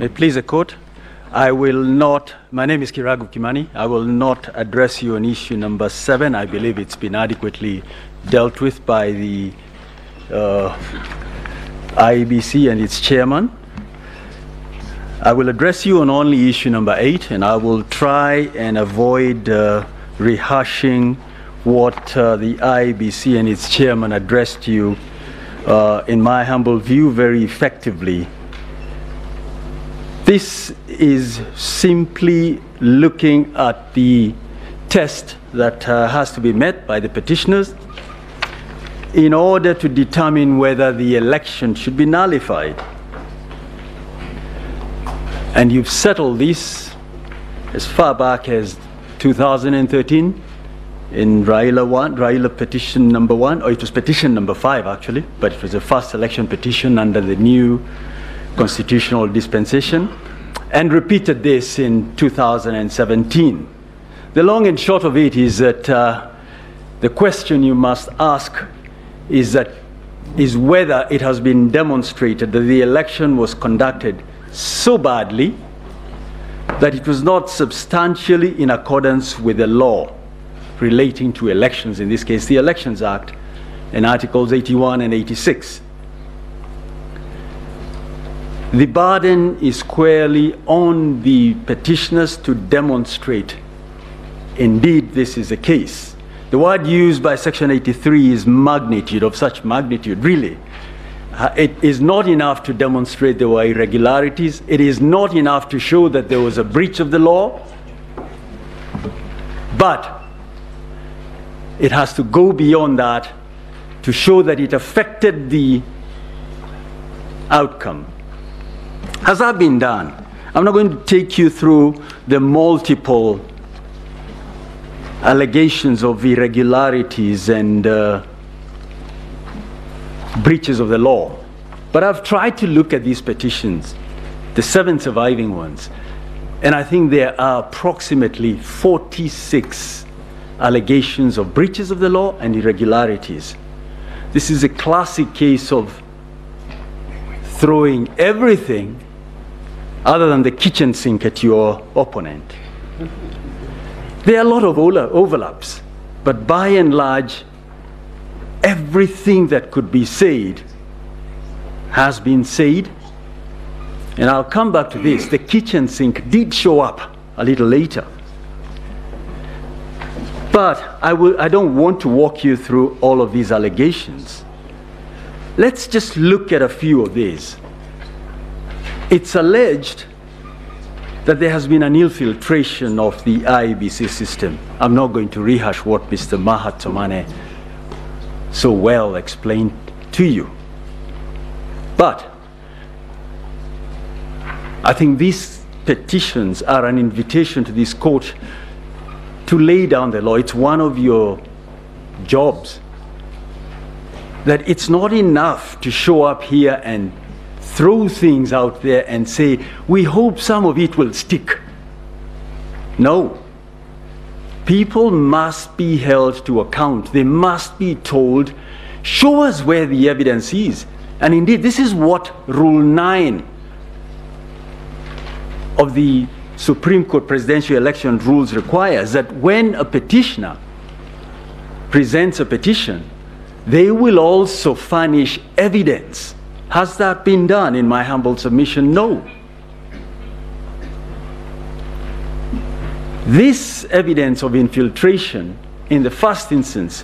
May it please the court, I will not, my name is Kiragu Kimani, I will not address you on issue number 7. I believe it's been adequately dealt with by the IEBC and its chairman. I will address you on only issue number 8, and I will try and avoid rehashing what the IEBC and its chairman addressed you, in my humble view, very effectively. This is simply looking at the test that has to be met by the petitioners in order to determine whether the election should be nullified. And you've settled this as far back as 2013 in Raila petition number 1, or it was petition number 5 actually, but it was the first election petition under the new constitutional dispensation, and repeated this in 2017. The long and short of it is that the question you must ask is whether it has been demonstrated that the election was conducted so badly that it was not substantially in accordance with the law relating to elections, in this case the Elections Act and Articles 81 and 86. The burden is squarely on the petitioners to demonstrate indeed this is the case. The word used by Section 83 is magnitude, of such magnitude, really. It is not enough to demonstrate there were irregularities. It is not enough to show that there was a breach of the law. But it has to go beyond that to show that it affected the outcome. Has that been done? I'm not going to take you through the multiple allegations of irregularities and breaches of the law, but I've tried to look at these petitions, the 7 surviving ones, and I think there are approximately 46 allegations of breaches of the law and irregularities. This is a classic case of throwing everything other than the kitchen sink at your opponent. There are a lot of overlaps, but by and large, everything that could be said has been said. And I'll come back to this. The kitchen sink did show up a little later. But I don't want to walk you through all of these allegations. Let's just look at a few of these. It's alleged that there has been an infiltration of the IEBC system. I'm not going to rehash what Mr. Mahatomane so well explained to you. But I think these petitions are an invitation to this court to lay down the law. It's one of your jobs. That it's not enough to show up here and throw things out there and say, we hope some of it will stick. No. People must be held to account. They must be told, show us where the evidence is. And indeed, this is what Rule 9 of the Supreme Court Presidential Election Rules requires, that when a petitioner presents a petition, they will also furnish evidence. Has that been done? In my humble submission, no. This evidence of infiltration, in the first instance,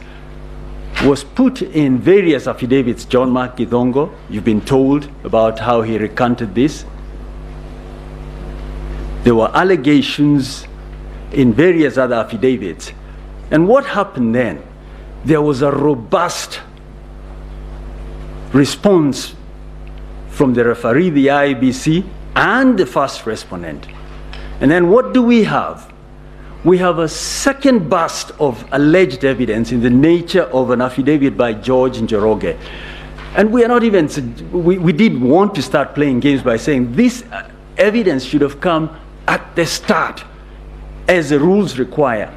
was put in various affidavits. John Mark Githongo, you've been told about how he recanted this. There were allegations in various other affidavits. And what happened then? There was a robust response from the referee, the IEBC, and the first respondent. And then what do we have? We have a second burst of alleged evidence in the nature of an affidavit by George Njoroge. And we are not even, we did want to start playing games by saying this evidence should have come at the start, as the rules require.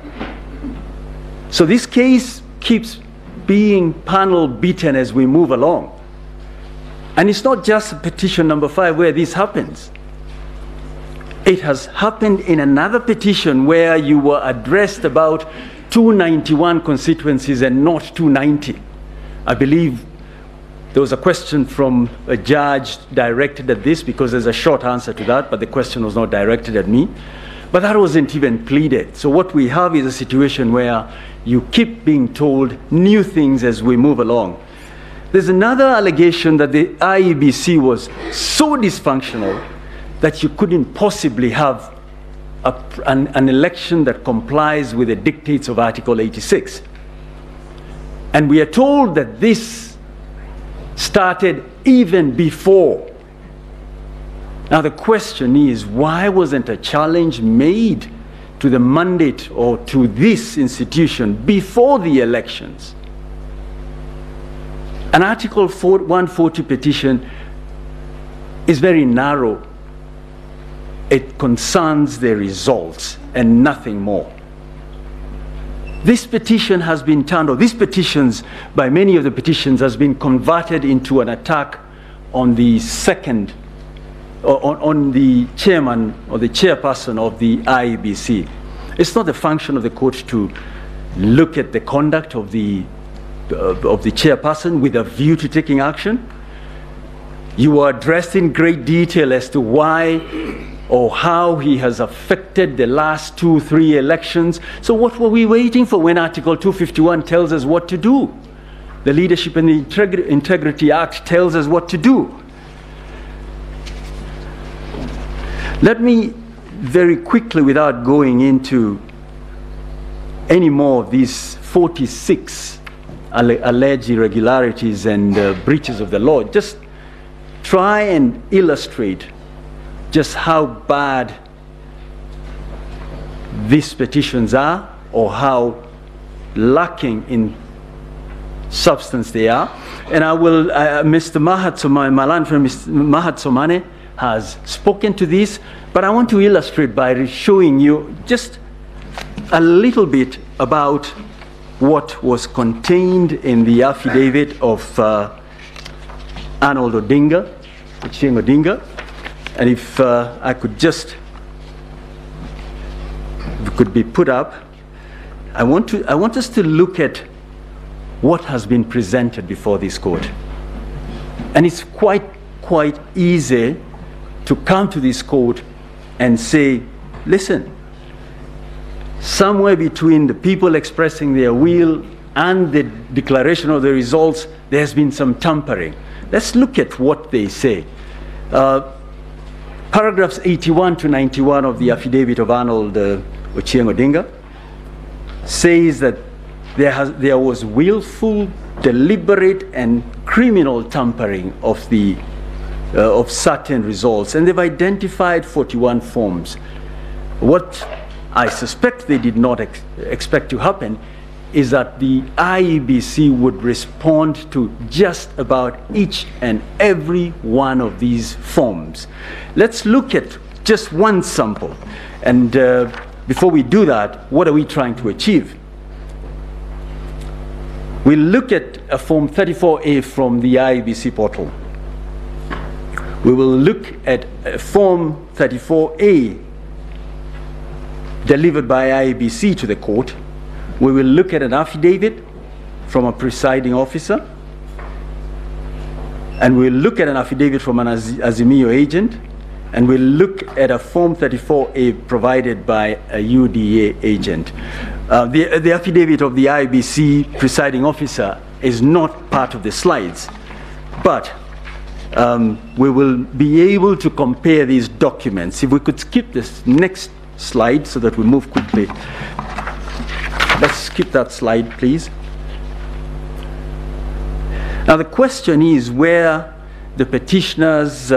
So this case keeps being panel beaten as we move along. And it's not just petition number 5 where this happens. It has happened in another petition where you were addressed about 291 constituencies and not 290. I believe there was a question from a judge directed at this, because there's a short answer to that, but the question was not directed at me. But that wasn't even pleaded. So what we have is a situation where you keep being told new things as we move along. There's another allegation that the IEBC was so dysfunctional that you couldn't possibly have an election that complies with the dictates of Article 86. And we are told that this started even before. Now the question is, why wasn't a challenge made to the mandate or to this institution before the elections? An Article 140 petition is very narrow. It concerns the results and nothing more. This petition has been turned, or these petitions, by many of the petitions, has been converted into an attack on the second, on the chairman or the chairperson of the IEBC. It's not the function of the court to look at the conduct of the chairperson with a view to taking action. You were addressed in great detail as to why or how he has affected the last 2-3 elections. So what were we waiting for when Article 251 tells us what to do? The Leadership and the Integrity Act tells us what to do. Let me very quickly, without going into any more of these 46 alleged irregularities and breaches of the law, just try and illustrate just how bad these petitions are, or how lacking in substance they are. And I will, Mr. Mahat Somane, my land friend, Mr. Mahat Somane, has spoken to this, but I want to illustrate by showing you just a little bit about what was contained in the affidavit of Arnold Odinga, Ochieng Odinga. And if I could just, if it could be put up, I want us to look at what has been presented before this court. And it's quite easy to come to this court and say, listen, somewhere between the people expressing their will and the declaration of the results, there's been some tampering. Let's look at what they say. Paragraphs 81 to 91 of the affidavit of Arnold Ochieng Odinga says that there was willful, deliberate, and criminal tampering of certain results, and they've identified 41 forms. What I suspect they did not expect to happen is that the IEBC would respond to just about each and every one of these forms. Let's look at just one sample. And before we do that, what are we trying to achieve? We'll look at a Form 34A from the IEBC portal. We will look at a Form 34A delivered by IEBC to the court. We will look at an affidavit from a presiding officer, and we'll look at an affidavit from an Azimio agent, and we'll look at a Form 34A provided by a UDA agent. The affidavit of the IEBC presiding officer is not part of the slides, but we will be able to compare these documents. If we could skip this next slide so that we move quickly. Let's skip that slide, please. Now the question is where the petitioner's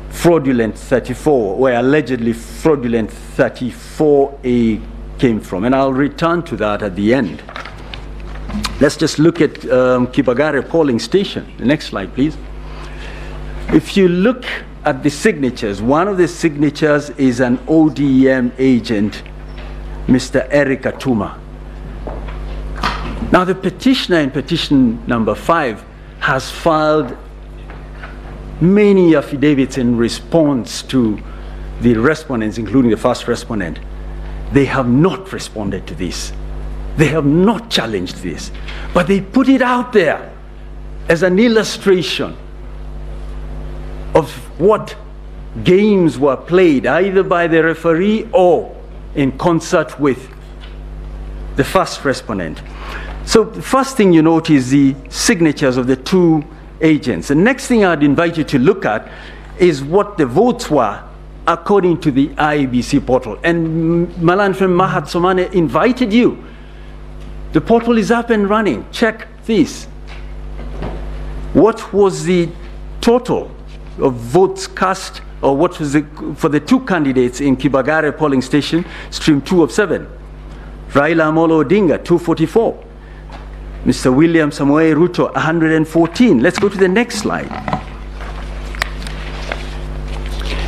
fraudulent 34, where allegedly fraudulent 34A came from, and I'll return to that at the end. Let's just look at Kibagare polling station. The next slide, please. If you look at the signatures, one of the signatures is an ODM agent, Mr. Eric Atuma. Now the petitioner in petition number 5 has filed many affidavits in response to the respondents, including the first respondent, they have not responded to this. They have not challenged this. But they put it out there as an illustration of what games were played, either by the referee or in concert with the first respondent. So the first thing you note is the signatures of the two agents. The next thing I'd invite you to look at is what the votes were according to the IEBC portal. And Malan from Mahat Somane invited you. The portal is up and running. Check this. What was the total of votes cast, or what was for the two candidates in Kibagare polling station, stream 2 of 7? Raila Amolo Odinga, 244. Mr. William Samoei Ruto, 114. Let's go to the next slide.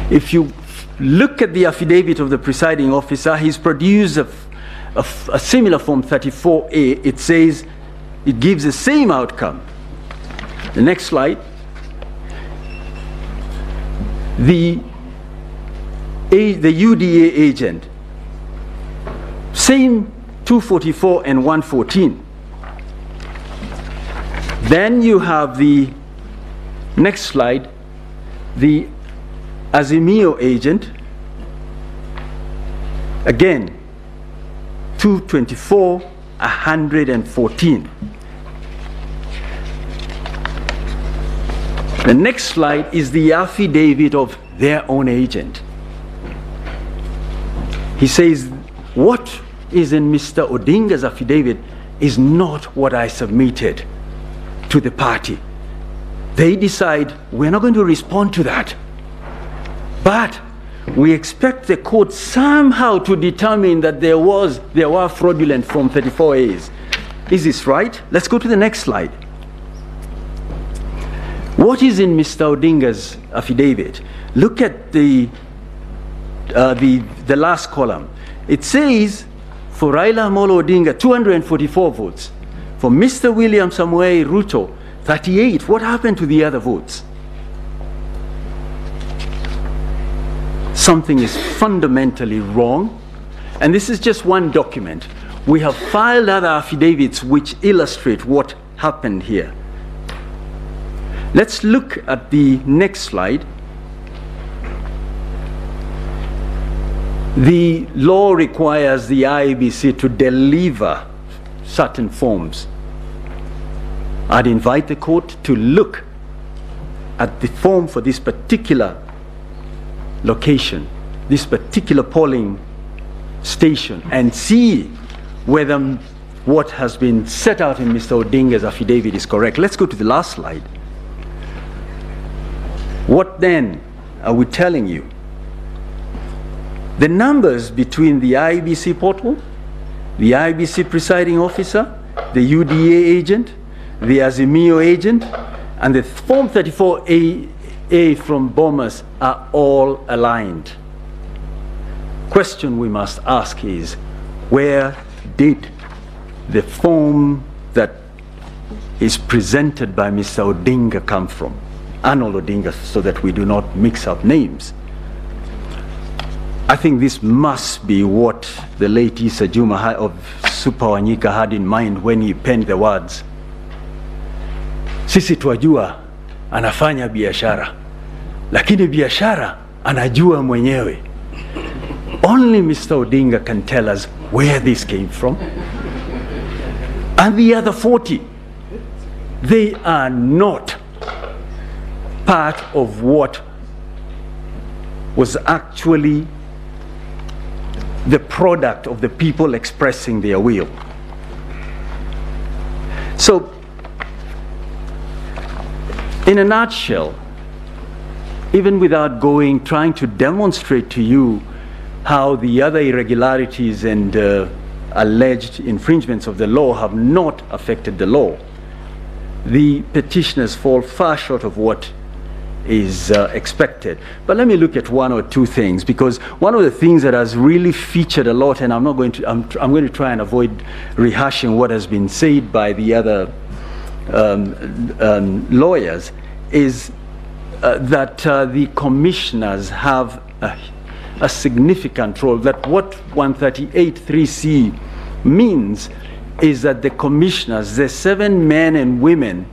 If you look at the affidavit of the presiding officer, he's produced a similar form 34A. It says it gives the same outcome. The next slide. The UDA agent, same 244 and 114. Then you have the next slide, the Azimio agent, again 224, 114. The next slide is the affidavit of their own agent. He says, what is in Mr. Odinga's affidavit is not what I submitted to the party. They decide, we're not going to respond to that. But we expect the court somehow to determine that there were fraudulent Form 34As. Is this right? Let's go to the next slide. What is in Mr. Odinga's affidavit? Look at the last column. It says, for Raila Amolo Odinga, 244 votes. For Mr. William Samoei Ruto, 38. What happened to the other votes? Something is fundamentally wrong. And this is just one document. We have filed other affidavits which illustrate what happened here. Let's look at the next slide. The law requires the IEBC to deliver certain forms. I'd invite the court to look at the form for this particular location, this particular polling station, and see whether what has been set out in Mr. Odinga's affidavit is correct. Let's go to the last slide. What then are we telling you? The numbers between the IEBC portal, the IEBC presiding officer, the UDA agent, the Azimio agent, and the Form 34A from Bomas are all aligned. Question we must ask is, where did the form that is presented by Mr. Odinga come from? Arnold Odinga, so that we do not mix up names. I think this must be what the late Issa Juma of Super Wanyika had in mind when he penned the words, sisi twajua anafanya biashara, lakini biashara anajua mwenyewe. Only Mr. Odinga can tell us where this came from. And the other 40, they are not part of what was actually the product of the people expressing their will. So, in a nutshell, even without trying to demonstrate to you how the other irregularities and alleged infringements of the law have not affected the law, the petitioners fall far short of what is expected. But let me look at one or two things, because one of the things that has really featured a lot, and I'm going to try and avoid rehashing what has been said by the other lawyers, is that the commissioners have a significant role. That what 138(3)(c means is that the commissioners, the 7 men and women,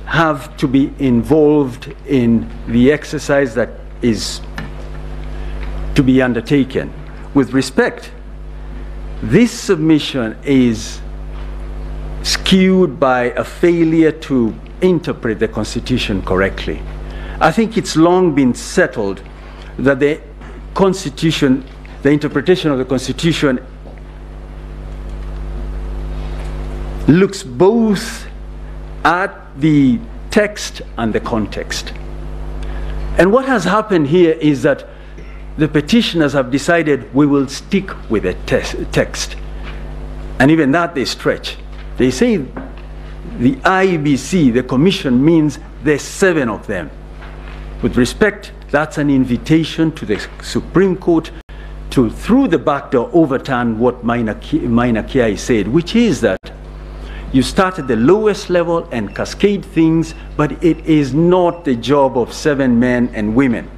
have to be involved in the exercise that is to be undertaken. With respect, this submission is skewed by a failure to interpret the Constitution correctly. I think it's long been settled that the Constitution, the interpretation of the Constitution, looks both at the text and the context. And what has happened here is that the petitioners have decided we will stick with the text. And even that they stretch. They say the IEBC, the commission, means there's 7 of them. With respect, that's an invitation to the Supreme Court to, through the back door, overturn what Maina Kiai said, which is that you start at the lowest level and cascade things, but it is not the job of 7 men and women.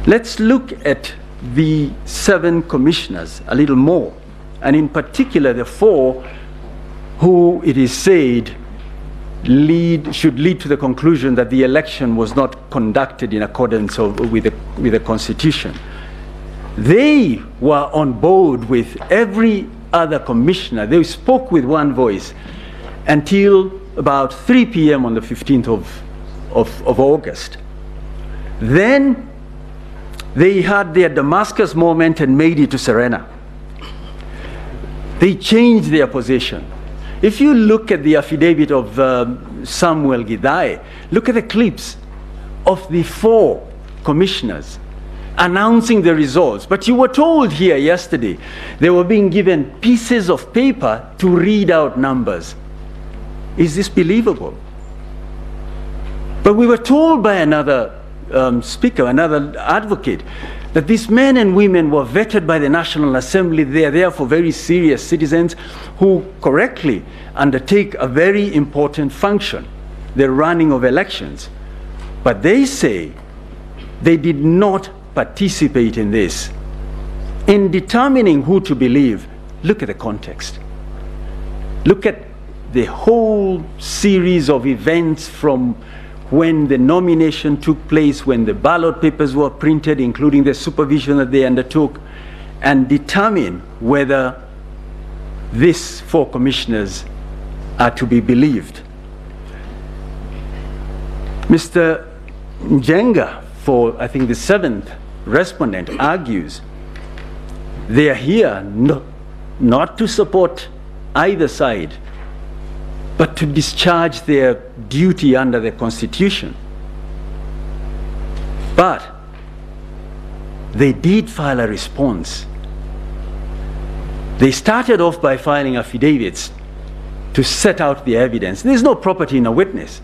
Let's look at the 7 commissioners a little more, and in particular the 4 who it is said should lead to the conclusion that the election was not conducted in accordance with the Constitution. They were on board with every other commissioner. They spoke with one voice until about 3 p.m. on the 15th of August. Then they had their Damascus moment and made it to Serena. They changed their position. If you look at the affidavit of Samuel Gidai, look at the clips of the 4 commissioners announcing the results. But you were told here yesterday they were being given pieces of paper to read out numbers. Is this believable? But we were told by another speaker, another advocate, that these men and women were vetted by the National Assembly. They are therefore very serious citizens who correctly undertake a very important function, the running of elections. But they say they did not participate in this. In determining who to believe, look at the context. Look at the whole series of events from when the nomination took place, when the ballot papers were printed, including the supervision that they undertook, and determine whether these 4 commissioners are to be believed. Mr. Njenga, for I think the 7th respondent, argues they are here not to support either side, but to discharge their duty under the Constitution. But they did file a response. They started off by filing affidavits to set out the evidence. There's no property in a witness.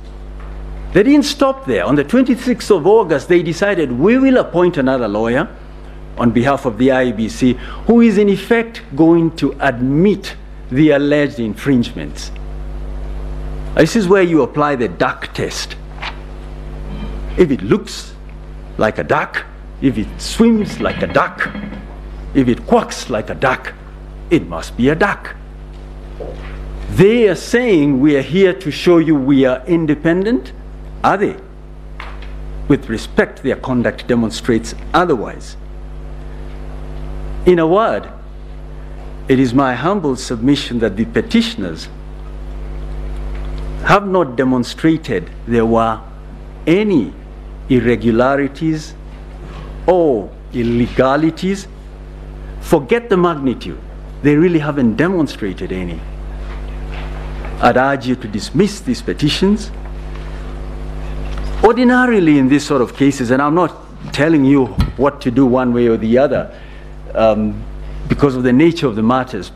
They didn't stop there. On the 26th of August, they decided we will appoint another lawyer on behalf of the IEBC who is in effect going to admit the alleged infringements. This is where you apply the duck test. If it looks like a duck, if it swims like a duck, if it quacks like a duck, it must be a duck. They are saying we are here to show you we are independent. Are they? With respect, their conduct demonstrates otherwise. In a word, it is my humble submission that the petitioners have not demonstrated there were any irregularities or illegalities. Forget the magnitude. They really haven't demonstrated any. I'd urge you to dismiss these petitions. Ordinarily in these sort of cases, and I'm not telling you what to do one way or the other, because of the nature of the matters,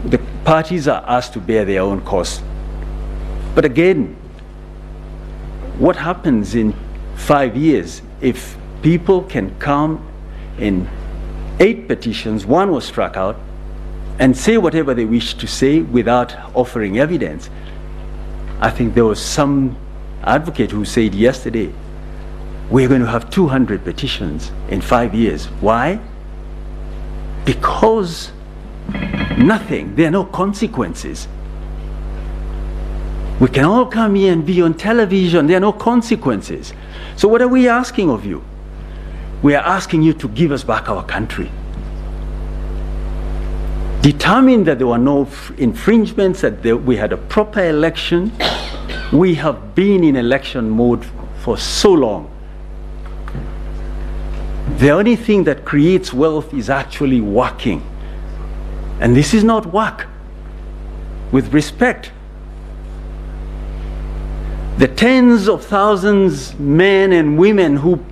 the parties are asked to bear their own costs. But again, what happens in 5 years if people can come in 8 petitions, 1 was struck out, and say whatever they wish to say without offering evidence? I think there was some advocate who said yesterday we're going to have 200 petitions in 5 years. Why? Because nothing, there are no consequences. We can all come here and be on television, there are no consequences. So what are we asking of you? We are asking you to give us back our country. Determine that there were no infringements, that we had a proper election. We have been in election mode for so long. The only thing that creates wealth is actually working. And this is not work. With respect, the tens of thousands, men and women who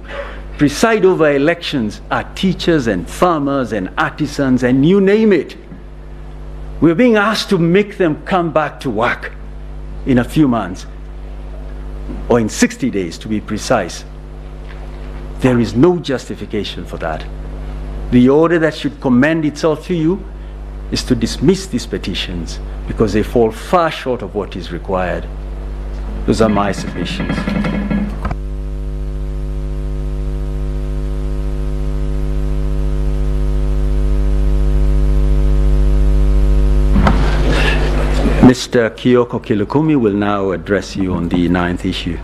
preside over elections are teachers and farmers and artisans and you name it. We're being asked to make them come back to work in a few months, or in 60 days to be precise. There is no justification for that. The order that should commend itself to you is to dismiss these petitions because they fall far short of what is required. Those are my submissions. Mr. Kyoko Kilukumi will now address you on the 9th issue.